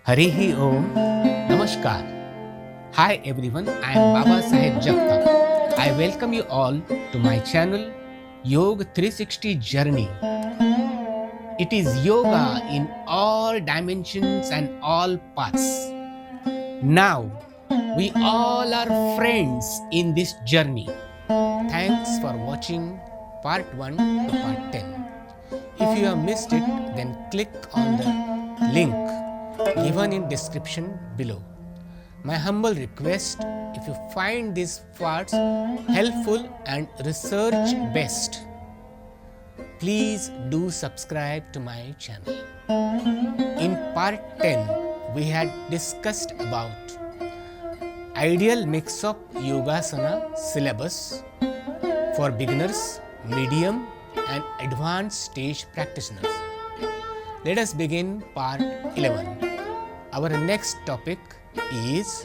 Harihi Om. Namaskar. Hi everyone, I am Baba Saheb Jagtap. I welcome you all to my channel Yoga 360 Journey. It is yoga in all dimensions and all paths. Now, we all are friends in this journey. Thanks for watching part 1 to part 10. If you have missed it, then click on the link given in description below. My humble request, if you find these parts helpful and research best, please do subscribe to my channel. In part 10, we had discussed about ideal mix of Yogasana syllabus for beginners, medium and advanced stage practitioners. Let us begin part 11. Our next topic is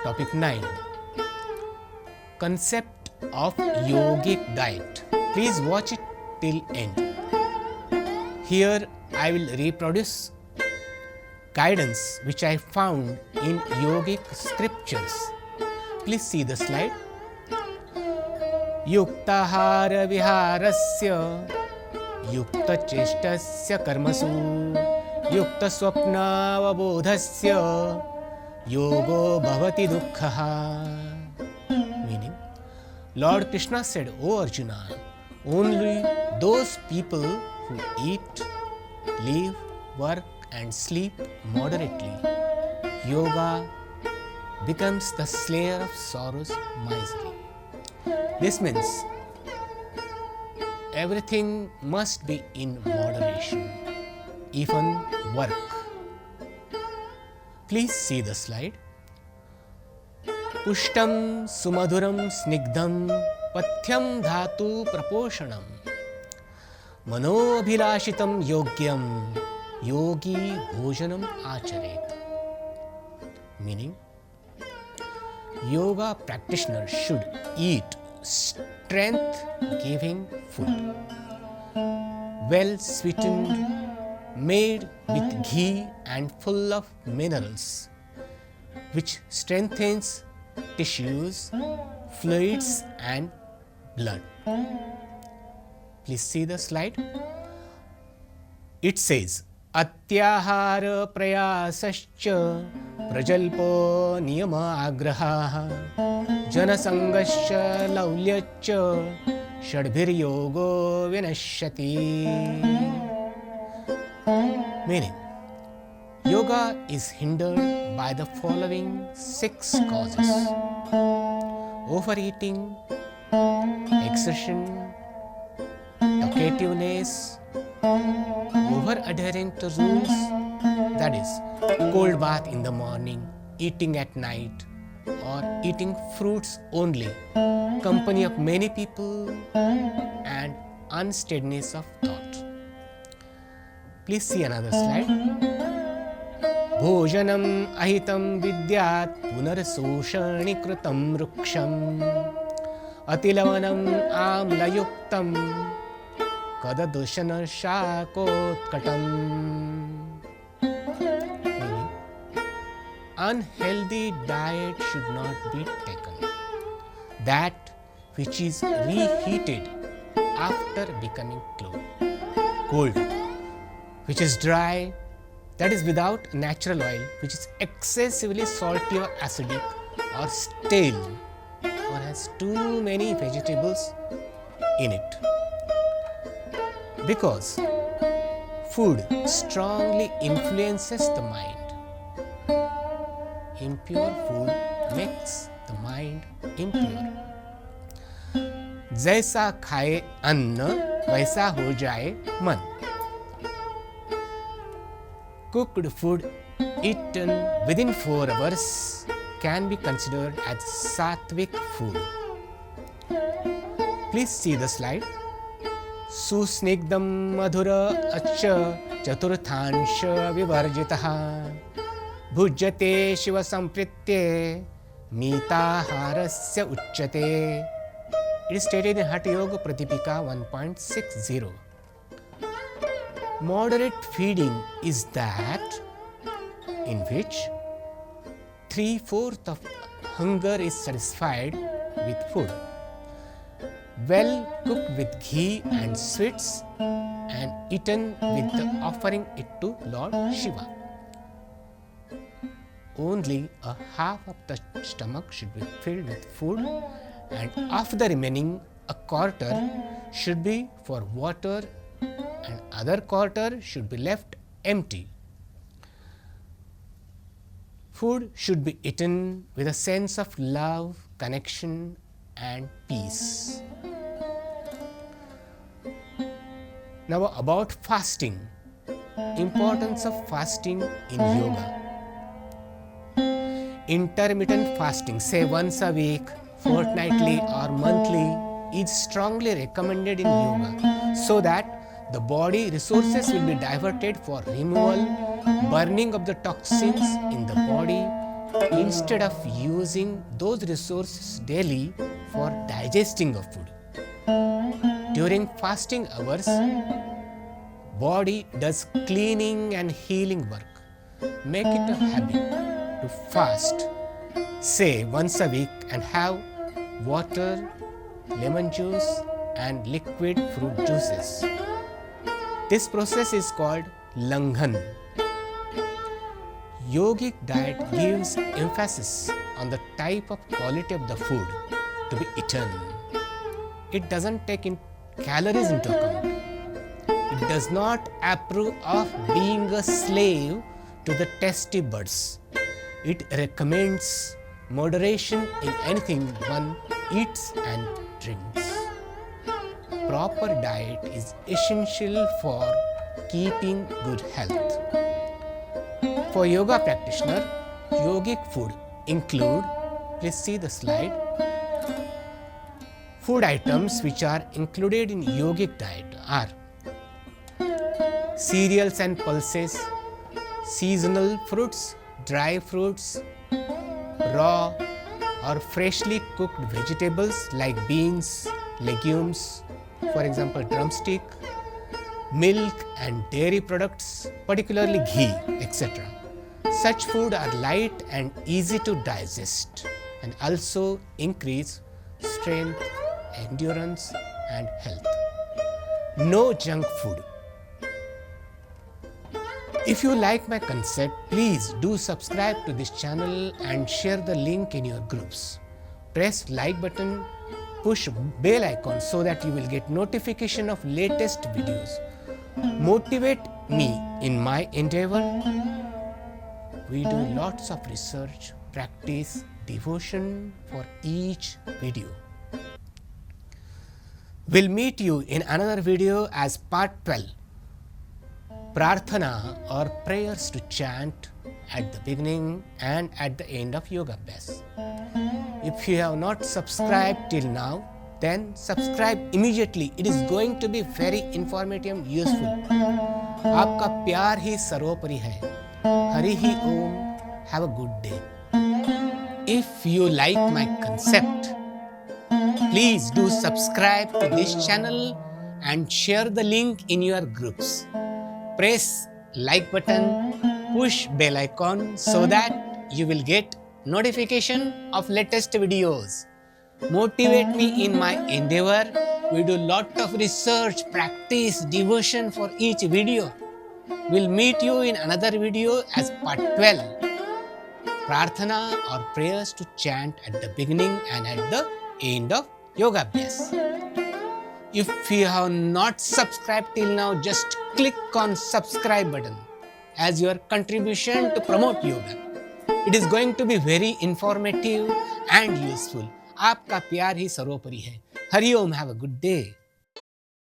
topic 9. Concept of yogic diet. Please watch it till end. Here I will reproduce guidance which I found in yogic scriptures. Please see the slide. युक्ताहार विहारस्य युक्तचेष्टस्य कर्मसु युक्तस्वप्नावबोधस्य योगो भवति दुःखः. Meaning, Lord Krishna said, O Arjuna, only those people who eat, live, work and sleep moderately, yoga becomes the slayer of sorrows miserly. This means everything must be in moderation, even work. Please see the slide. Pushtam sumadhuram snigdham pathyam dhatu praposhanam manobhilashitam yogyam yogi bhojanam acharet. Meaning, yoga practitioners should eat strength-giving food, well sweetened, made with ghee and full of minerals, which strengthens tissues, fluids and blood. Please see the slide. It says, Atyahara prayasascha prajalpo niyama agraha janasangascha laulyaccha shadbhir yogo vinashyati. Meaning, yoga is hindered by the following 6 causes: overeating, exertion, talkativeness, over adhering to rules, that is, cold bath in the morning, eating at night, or eating fruits only, company of many people, and unsteadiness of thought. Please see another slide. Bhojanam ahitam vidyat punarsoshani kritam ruksham atilavanam amlayuktam kadadusana shakotkatam. Meaning, unhealthy diet should not be taken. That which is reheated after becoming cold, which is dry, that is without natural oil, which is excessively salty or acidic or stale, or has too many vegetables in it. Because food strongly influences the mind. Impure food makes the mind impure. जैसा खाए अन्न वैसा हो जाए मन. Cooked food eaten within 4 hours can be considered as sattvic food. Please see the slide. Susnigdam madhura accha chaturthansha vivarjitaha bhujyate shiva sampritye mitaharasya uchyate. It is stated in Hatha Yoga Pratipika 1.60. Moderate feeding is that in which 3/4 of hunger is satisfied with food, well cooked with ghee and sweets, and eaten with the offering it to Lord Shiva. Only a half of the stomach should be filled with food, and of the remaining a quarter should be for water, and other quarter should be left empty. Food should be eaten with a sense of love, connection, and peace. Now about fasting. Importance of fasting in yoga. Intermittent fasting, say once a week, fortnightly or monthly, is strongly recommended in yoga so that the body resources will be diverted for removal, burning of the toxins in the body, instead of using those resources daily for digesting of food. During fasting hours, body does cleaning and healing work. Make it a habit to fast, say once a week, and have water, lemon juice, and liquid fruit juices. This process is called Langhan. Yogic diet gives emphasis on the type of quality of the food to be eaten. It doesn't take in calories into account. It does not approve of being a slave to the tasty buds. It recommends moderation in anything one eats and drinks. Proper diet is essential for keeping good health. For yoga practitioner, yogic food include, please see the slide, food items which are included in yogic diet are cereals and pulses, seasonal fruits, dry fruits, raw or freshly cooked vegetables like beans, legumes, for example drumstick, milk and dairy products, particularly ghee, etc. Such food are light and easy to digest and also increase strength, endurance and health. No junk food. If you like my concept, please do subscribe to this channel and share the link in your groups. Press like button, push bell icon so that you will get notification of latest videos. Motivate me in my endeavor. We do lots of research, practice, devotion for each video. We'll meet you in another video as part 12. Prarthana or prayers to chant at the beginning and at the end of yoga abhyas. If you have not subscribed till now, then subscribe immediately. It is going to be very informative and useful. आपका प्यार ही सर्वोपरि है. Hari hi Om. Have a good day. If you like my concept, please do subscribe to this channel and share the link in your groups. Press like button, push bell icon so that you will get notification of latest videos. Motivate me in my endeavor. We do lot of research, practice, devotion for each video. We'll meet you in another video as part 12. Prarthana or prayers to chant at the beginning and at the end of yoga abhyas. If you have not subscribed till now, just click on subscribe button as your contribution to promote yoga. It is going to be very informative and useful. आपका प्यार ही सर्वोपरि है. हरि ओम. Have a good day.